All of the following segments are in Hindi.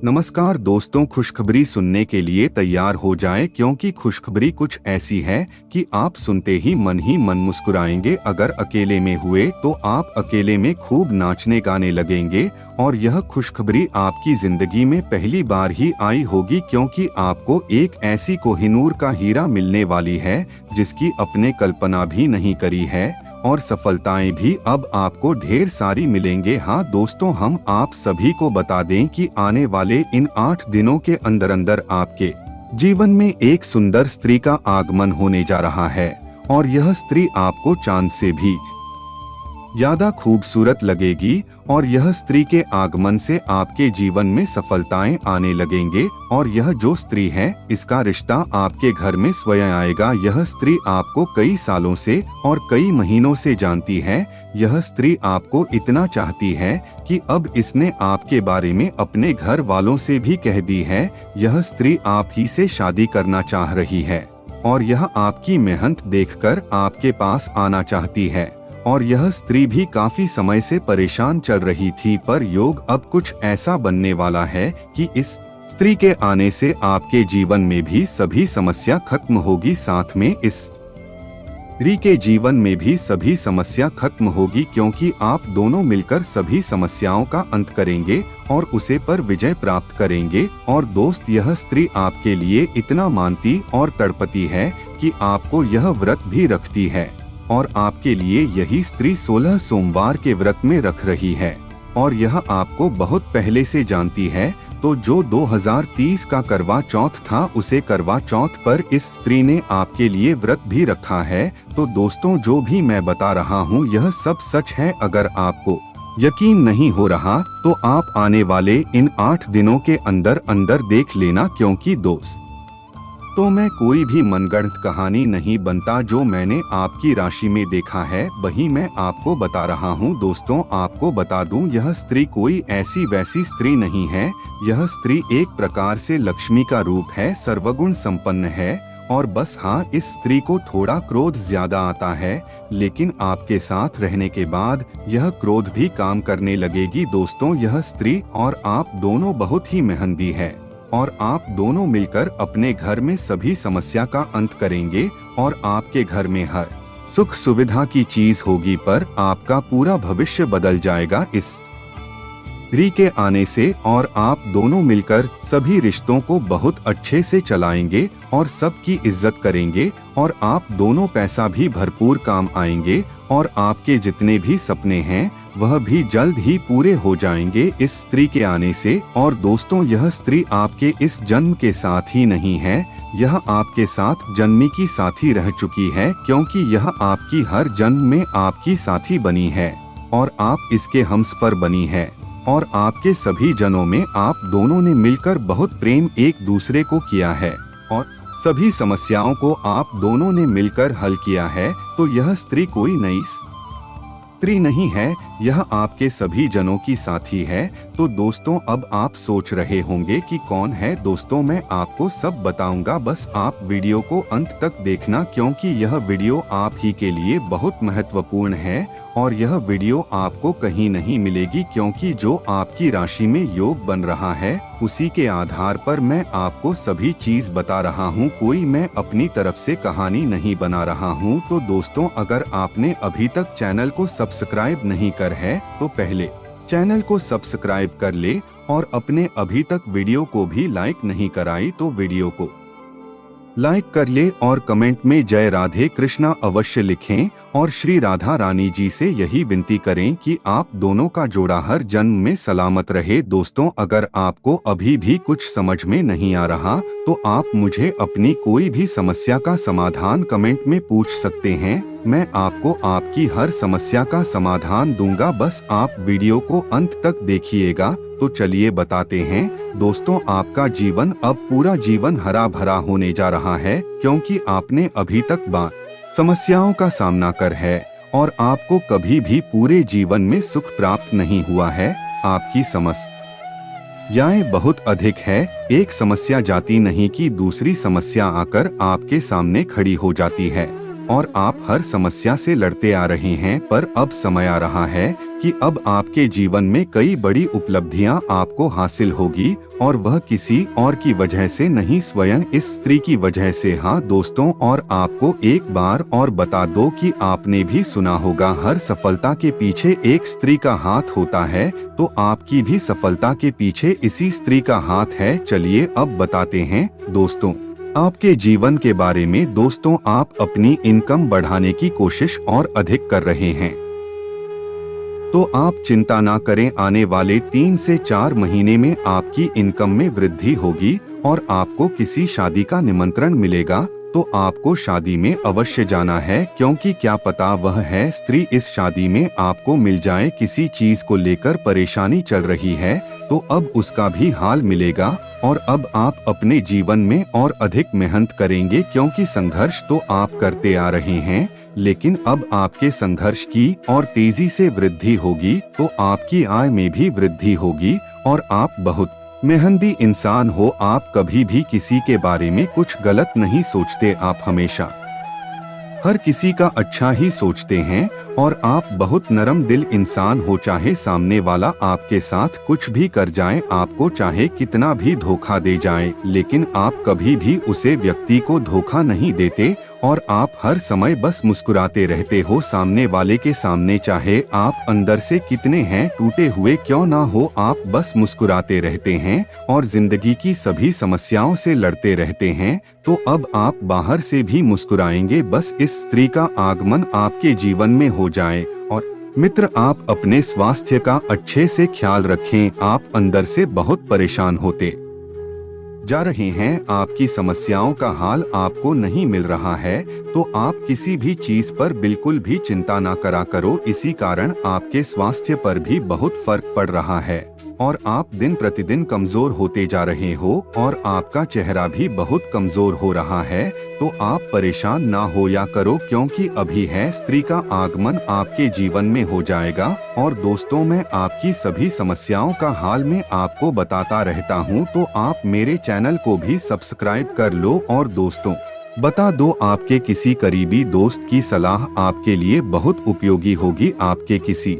नमस्कार दोस्तों, खुशखबरी सुनने के लिए तैयार हो जाएं क्योंकि खुशखबरी कुछ ऐसी है कि आप सुनते ही मन मुस्कुराएंगे। अगर अकेले में हुए तो आप अकेले में खूब नाचने गाने लगेंगे और यह खुशखबरी आपकी जिंदगी में पहली बार ही आई होगी क्योंकि आपको एक ऐसी कोहिनूर का हीरा मिलने वाली है जिसकी अपने कल्पना भी नहीं करी है और सफलताएं भी अब आपको ढेर सारी मिलेंगे। हाँ दोस्तों, हम आप सभी को बता दें कि आने वाले इन 8 दिनों के अंदर अंदर आपके जीवन में एक सुंदर स्त्री का आगमन होने जा रहा है और यह स्त्री आपको चांद से भी ज्यादा खूबसूरत लगेगी और यह स्त्री के आगमन से आपके जीवन में सफलताएं आने लगेंगे और यह जो स्त्री है इसका रिश्ता आपके घर में स्वयं आएगा। यह स्त्री आपको कई सालों से और कई महीनों से जानती है। यह स्त्री आपको इतना चाहती है कि अब इसने आपके बारे में अपने घर वालों से भी कह दी है। यह स्त्री आप ही से शादी करना चाह रही है और यह आपकी मेहनत देखकर आपके पास आना चाहती है और यह स्त्री भी काफी समय से परेशान चल रही थी, पर योग अब कुछ ऐसा बनने वाला है कि इस स्त्री के आने से आपके जीवन में भी सभी समस्या खत्म होगी। साथ में इस स्त्री के जीवन में भी सभी समस्या खत्म होगी क्योंकि आप दोनों मिलकर सभी समस्याओं का अंत करेंगे और उसे पर विजय प्राप्त करेंगे। और दोस्त, यह स्त्री आपके लिए इतना मानती और तड़पती है कि आपको यह व्रत भी रखती है और आपके लिए यही स्त्री 16 सोमवार के व्रत में रख रही है और यह आपको बहुत पहले से जानती है। तो जो 2030 का करवा चौथ था उसे करवा चौथ पर इस स्त्री ने आपके लिए व्रत भी रखा है। तो दोस्तों, जो भी मैं बता रहा हूँ यह सब सच है। अगर आपको यकीन नहीं हो रहा तो आप आने वाले इन 8 दिनों के अंदर अंदर देख लेना क्योंकि दोस्त तो मैं कोई भी मनगढ़ंत कहानी नहीं बनता। जो मैंने आपकी राशि में देखा है वही मैं आपको बता रहा हूँ। दोस्तों, आपको बता दूं, यह स्त्री कोई ऐसी वैसी स्त्री नहीं है। यह स्त्री एक प्रकार से लक्ष्मी का रूप है, सर्वगुण संपन्न है और बस हाँ, इस स्त्री को थोड़ा क्रोध ज्यादा आता है, लेकिन आपके साथ रहने के बाद यह क्रोध भी काम करने लगेगी। दोस्तों, यह स्त्री और आप दोनों बहुत ही मेहनती है और आप दोनों मिलकर अपने घर में सभी समस्या का अंत करेंगे और आपके घर में हर सुख सुविधा की चीज होगी, पर आपका पूरा भविष्य बदल जाएगा इस स्त्री के आने से और आप दोनों मिलकर सभी रिश्तों को बहुत अच्छे से चलाएंगे और सबकी इज्जत करेंगे और आप दोनों पैसा भी भरपूर काम आएंगे और आपके जितने भी सपने हैं वह भी जल्द ही पूरे हो जाएंगे इस स्त्री के आने से। और दोस्तों, यह स्त्री आपके इस जन्म के साथ ही नहीं है, यह आपके साथ जन्मी की साथी रह चुकी है क्योंकि यह आपकी हर जन्म में आपकी साथी बनी है और आप इसके हमसफर बनी है और आपके सभी जन्मों में आप दोनों ने मिलकर बहुत प्रेम एक दूसरे को किया है और सभी समस्याओं को आप दोनों ने मिलकर हल किया है। तो यह स्त्री कोई नई स्त्री नहीं है, यह आपके सभी जनों की साथी है। तो दोस्तों, अब आप सोच रहे होंगे कि कौन है। दोस्तों, मैं आपको सब बताऊंगा, बस आप वीडियो को अंत तक देखना क्योंकि यह वीडियो आप ही के लिए बहुत महत्वपूर्ण है और यह वीडियो आपको कहीं नहीं मिलेगी क्योंकि जो आपकी राशि में योग बन रहा है उसी के आधार पर मैं आपको सभी चीज बता रहा हूँ। कोई मैं अपनी तरफ से कहानी नहीं बना रहा हूँ। तो दोस्तों, अगर आपने अभी तक चैनल को सब्सक्राइब नहीं कर है तो पहले चैनल को सब्सक्राइब कर ले और अपने अभी तक वीडियो को भी लाइक नहीं कराई तो वीडियो को लाइक कर ले और कमेंट में जय राधे कृष्णा अवश्य लिखें और श्री राधा रानी जी से यही विनती करें कि आप दोनों का जोड़ा हर जन्म में सलामत रहे। दोस्तों, अगर आपको अभी भी कुछ समझ में नहीं आ रहा तो आप मुझे अपनी कोई भी समस्या का समाधान कमेंट में पूछ सकते हैं। मैं आपको आपकी हर समस्या का समाधान दूंगा, बस आप वीडियो को अंत तक देखिएगा। तो चलिए बताते हैं। दोस्तों, आपका जीवन अब पूरा जीवन हरा भरा होने जा रहा है क्योंकि आपने अभी तक समस्याओं का सामना कर है और आपको कभी भी पूरे जीवन में सुख प्राप्त नहीं हुआ है। आपकी समस्याएं बहुत अधिक है, एक समस्या जाती नहीं कि दूसरी समस्या आकर आपके सामने खड़ी हो जाती है। और आप हर समस्या से लड़ते आ रहे हैं, पर अब समय आ रहा है कि अब आपके जीवन में कई बड़ी उपलब्धियां आपको हासिल होगी, और वह किसी और की वजह से नहीं, स्वयं इस स्त्री की वजह से। हाँ दोस्तों, और आपको एक बार और बता दो कि आपने भी सुना होगा, हर सफलता के पीछे एक स्त्री का हाथ होता है, तो आपकी भी सफलता के पीछे इसी स्त्री का हाथ है। चलिए अब बताते हैं दोस्तों आपके जीवन के बारे में। दोस्तों, आप अपनी इनकम बढ़ाने की कोशिश और अधिक कर रहे हैं, तो आप चिंता ना करें, आने वाले 3 से 4 महीने में आपकी इनकम में वृद्धि होगी और आपको किसी शादी का निमंत्रण मिलेगा, तो आपको शादी में अवश्य जाना है, क्योंकि क्या पता वह है स्त्री इस शादी में आपको मिल जाए। किसी चीज को लेकर परेशानी चल रही है, तो अब उसका भी हाल मिलेगा, और अब आप अपने जीवन में और अधिक मेहनत करेंगे, क्योंकि संघर्ष तो आप करते आ रहे हैं, लेकिन अब आपके संघर्ष की और तेजी से वृद्धि होगी, तो आपकी आय में भी वृद्धि होगी, और आप बहुत मेहनती इंसान हो। आप कभी भी किसी के बारे में कुछ गलत नहीं सोचते, आप हमेशा हर किसी का अच्छा ही सोचते हैं, और आप बहुत नरम दिल इंसान हो। चाहे सामने वाला आपके साथ कुछ भी कर जाए, आपको चाहे कितना भी धोखा दे जाए, लेकिन आप कभी भी उसे व्यक्ति को धोखा नहीं देते, और आप हर समय बस मुस्कुराते रहते हो सामने वाले के सामने। चाहे आप अंदर से कितने हैं टूटे हुए क्यों ना हो, आप बस मुस्कुराते रहते हैं और जिंदगी की सभी समस्याओं से लड़ते रहते हैं, तो अब आप बाहर से भी मुस्कुराएंगे, बस इस स्त्री का आगमन आपके जीवन में हो जाए। और मित्र, आप अपने स्वास्थ्य का अच्छे से ख्याल रखें, आप अंदर से बहुत परेशान होते जा रहे हैं, आपकी समस्याओं का हाल आपको नहीं मिल रहा है, तो आप किसी भी चीज पर बिल्कुल भी चिंता ना करा करो। इसी कारण आपके स्वास्थ्य पर भी बहुत फर्क पड़ रहा है, और आप दिन प्रतिदिन कमजोर होते जा रहे हो, और आपका चेहरा भी बहुत कमजोर हो रहा है, तो आप परेशान ना हो या करो, क्योंकि अभी है स्त्री का आगमन आपके जीवन में हो जाएगा। और दोस्तों, मैं आपकी सभी समस्याओं का हाल में आपको बताता रहता हूँ, तो आप मेरे चैनल को भी सब्सक्राइब कर लो। और दोस्तों, बता दो, आपके किसी करीबी दोस्त की सलाह आपके लिए बहुत उपयोगी होगी। आपके किसी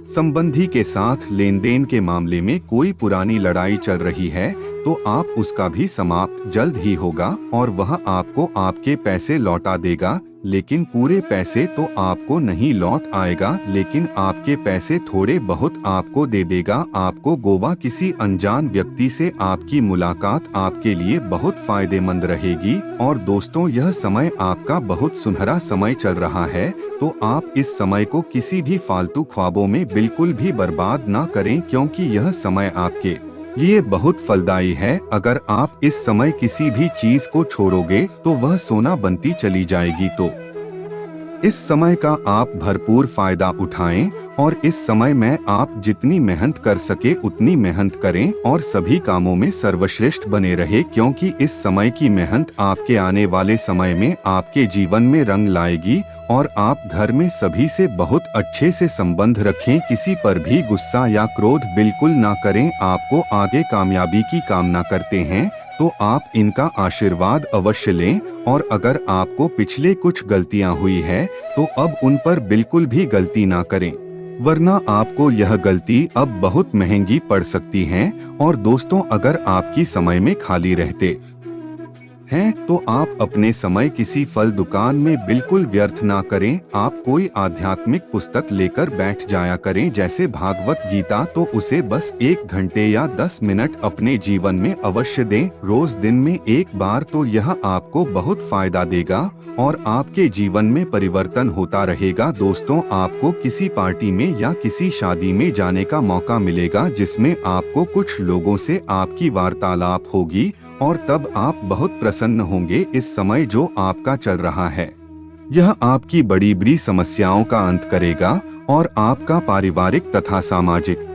संबंधी के साथ लेन देन के मामले में कोई पुरानी लड़ाई चल रही है, तो आप उसका भी समाप्त जल्द ही होगा, और वह आपको आपके पैसे लौटा देगा, लेकिन पूरे पैसे तो आपको नहीं लौट आएगा, लेकिन आपके पैसे थोड़े बहुत आपको दे देगा। आपको गोवा किसी अनजान व्यक्ति से आपकी मुलाकात आपके लिए बहुत फायदेमंद रहेगी। और दोस्तों, यह समय आपका बहुत सुनहरा समय चल रहा है, तो आप इस समय को किसी भी फालतू ख्वाबों में बिल्कुल भी बर्बाद ना करें, क्योंकि यह समय आपके लिए बहुत फलदायी है। अगर आप इस समय किसी भी चीज को छोड़ोगे तो वह सोना बनती चली जाएगी, तो इस समय का आप भरपूर फायदा उठाएं, और इस समय में आप जितनी मेहनत कर सके उतनी मेहनत करें, और सभी कामों में सर्वश्रेष्ठ बने रहे, क्योंकि इस समय की मेहनत आपके आने वाले समय में आपके जीवन में रंग लाएगी। और आप घर में सभी से बहुत अच्छे से संबंध रखें, किसी पर भी गुस्सा या क्रोध बिल्कुल ना करें। आपको आगे कामयाबी की कामना करते हैं, तो आप इनका आशीर्वाद अवश्य लें, और अगर आपको पिछले कुछ गलतियां हुई है, तो अब उन पर बिल्कुल भी गलती ना करें, वरना आपको यह गलती अब बहुत महंगी पड़ सकती है। और दोस्तों, अगर आपकी समय में खाली रहते हैं, तो आप अपने समय किसी फल दुकान में बिल्कुल व्यर्थ ना करें। आप कोई आध्यात्मिक पुस्तक लेकर बैठ जाया करें, जैसे भागवत गीता, तो उसे बस 1 घंटे या 10 मिनट अपने जीवन में अवश्य दें, रोज दिन में 1 बार, तो यह आपको बहुत फायदा देगा, और आपके जीवन में परिवर्तन होता रहेगा। दोस्तों, आपको किसी पार्टी में या किसी शादी में जाने का मौका मिलेगा, जिसमें आपको कुछ लोगों से आपकी वार्तालाप होगी, और तब आप बहुत प्रसन्न होंगे। इस समय जो आपका चल रहा है, यह आपकी बड़ी बड़ी समस्याओं का अंत करेगा, और आपका पारिवारिक तथा सामाजिक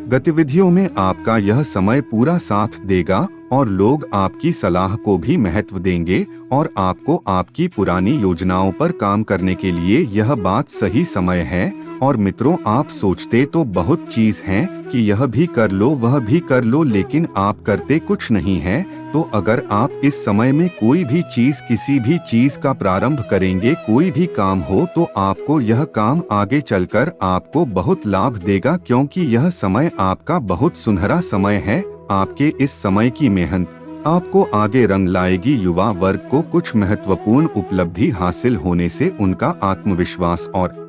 गतिविधियों में आपका यह समय पूरा साथ देगा, और लोग आपकी सलाह को भी महत्व देंगे, और आपको आपकी पुरानी योजनाओं पर काम करने के लिए यह बात सही समय है। और मित्रों, आप सोचते तो बहुत चीज हैं कि यह भी कर लो वह भी कर लो, लेकिन आप करते कुछ नहीं है। तो अगर आप इस समय में कोई भी चीज किसी भी चीज का प्रारंभ करेंगे, कोई भी काम हो, तो आपको यह काम आगे चलकर आपको बहुत लाभ देगा, क्योंकि यह समय आपका बहुत सुनहरा समय है। आपके इस समय की मेहनत आपको आगे रंग लाएगी। युवा वर्ग को कुछ महत्वपूर्ण उपलब्धि हासिल होने से उनका आत्मविश्वास और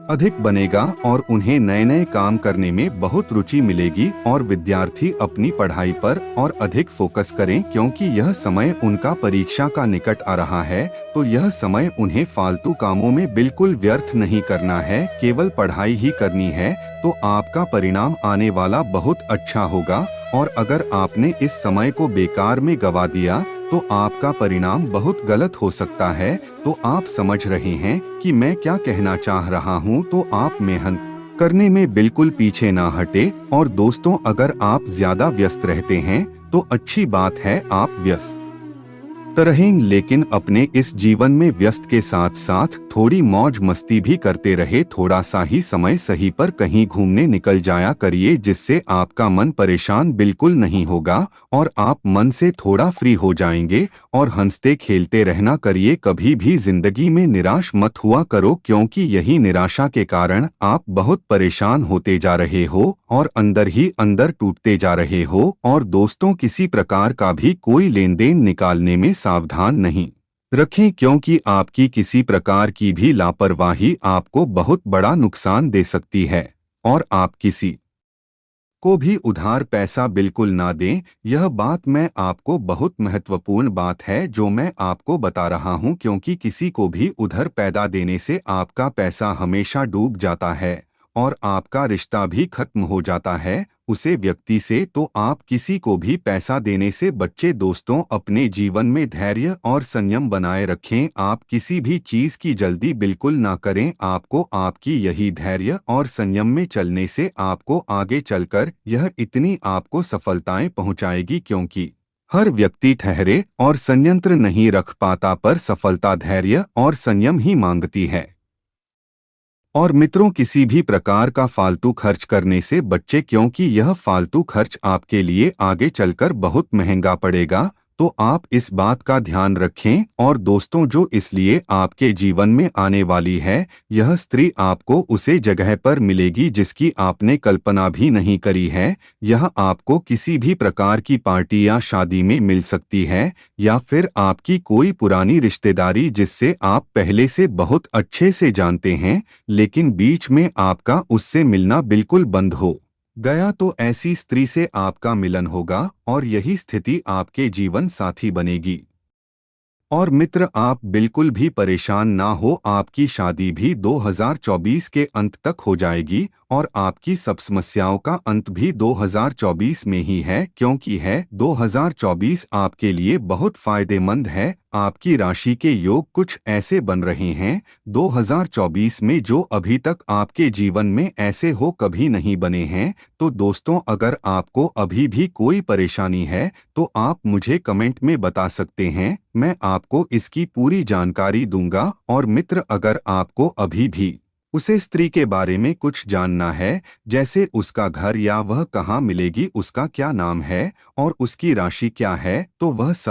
अधिक बनेगा और उन्हें नए नए काम करने में बहुत रुचि मिलेगी, और विद्यार्थी अपनी पढ़ाई पर और अधिक फोकस करें, क्योंकि यह समय उनका परीक्षा का निकट आ रहा है। तो यह समय उन्हें फालतू कामों में बिल्कुल व्यर्थ नहीं करना है, केवल पढ़ाई ही करनी है। तो आपका परिणाम आने वाला बहुत अच्छा होगा। और अगर आपने इस समय को बेकार में गवा दिया तो आपका परिणाम बहुत गलत हो सकता है। तो आप समझ रहे हैं कि मैं क्या कहना चाह रहा हूं। तो आप मेहनत करने में बिल्कुल पीछे ना हटे। और दोस्तों, अगर आप ज्यादा व्यस्त रहते हैं तो अच्छी बात है, आप व्यस्त रहें, लेकिन अपने इस जीवन में व्यस्त के साथ साथ थोड़ी मौज मस्ती भी करते रहे। थोड़ा सा ही समय सही पर कहीं घूमने निकल जाया करिए, जिससे आपका मन परेशान बिल्कुल नहीं होगा और आप मन से थोड़ा फ्री हो जाएंगे। और हंसते खेलते रहना करिए, कभी भी जिंदगी में निराश मत हुआ करो, क्योंकि यही निराशा के कारण आप बहुत परेशान होते जा रहे हो और अंदर ही अंदर टूटते जा रहे हो। और दोस्तों, किसी प्रकार का भी कोई लेन देन निकालने में सावधान नहीं रखें, क्योंकि आपकी किसी प्रकार की भी लापरवाही आपको बहुत बड़ा नुकसान दे सकती है। और आप किसी को भी उधार पैसा बिल्कुल ना दें। यह बात मैं आपको बहुत महत्वपूर्ण बात है जो मैं आपको बता रहा हूं, क्योंकि किसी को भी उधार पैदा देने से आपका पैसा हमेशा डूब जाता है और आपका रिश्ता भी खत्म हो जाता है उसे व्यक्ति से। तो आप किसी को भी पैसा देने से बच्चे। दोस्तों, अपने जीवन में धैर्य और संयम बनाए रखें। आप किसी भी चीज की जल्दी बिल्कुल ना करें। आपको आपकी यही धैर्य और संयम में चलने से आपको आगे चलकर यह इतनी आपको सफलताएं पहुंचाएगी, क्योंकि हर व्यक्ति ठहरे और संयंत्र नहीं रख पाता, पर सफलता धैर्य और संयम ही मांगती है। और मित्रों, किसी भी प्रकार का फालतू खर्च करने से बच्चे, क्योंकि यह फालतू खर्च आपके लिए आगे चलकर बहुत महंगा पड़ेगा। तो आप इस बात का ध्यान रखें। और दोस्तों, जो इसलिए आपके जीवन में आने वाली है, यह स्त्री आपको उसे जगह पर मिलेगी जिसकी आपने कल्पना भी नहीं करी है। यह आपको किसी भी प्रकार की पार्टी या शादी में मिल सकती है, या फिर आपकी कोई पुरानी रिश्तेदारी जिससे आप पहले से बहुत अच्छे से जानते हैं, लेकिन बीच में आपका उससे मिलना बिल्कुल बंद हो गया। तो ऐसी स्त्री से आपका मिलन होगा और यही स्थिति आपके जीवन साथी बनेगी। और मित्र, आप बिल्कुल भी परेशान ना हो, आपकी शादी भी 2024 के अंत तक हो जाएगी और आपकी सब समस्याओं का अंत भी 2024 में ही है, क्योंकि 2024 आपके लिए बहुत फायदेमंद है। आपकी राशि के योग कुछ ऐसे बन रहे हैं 2024 में जो अभी तक आपके जीवन में ऐसे हो कभी नहीं बने हैं। तो दोस्तों, अगर आपको अभी भी कोई परेशानी है तो आप मुझे कमेंट में बता सकते हैं, मैं आपको इसकी पूरी जानकारी दूंगा। और मित्र, अगर आपको अभी भी उसे स्त्री के बारे में कुछ जानना है, जैसे उसका घर या वह कहाँ मिलेगी, उसका क्या नाम है और उसकी राशि क्या है, तो वह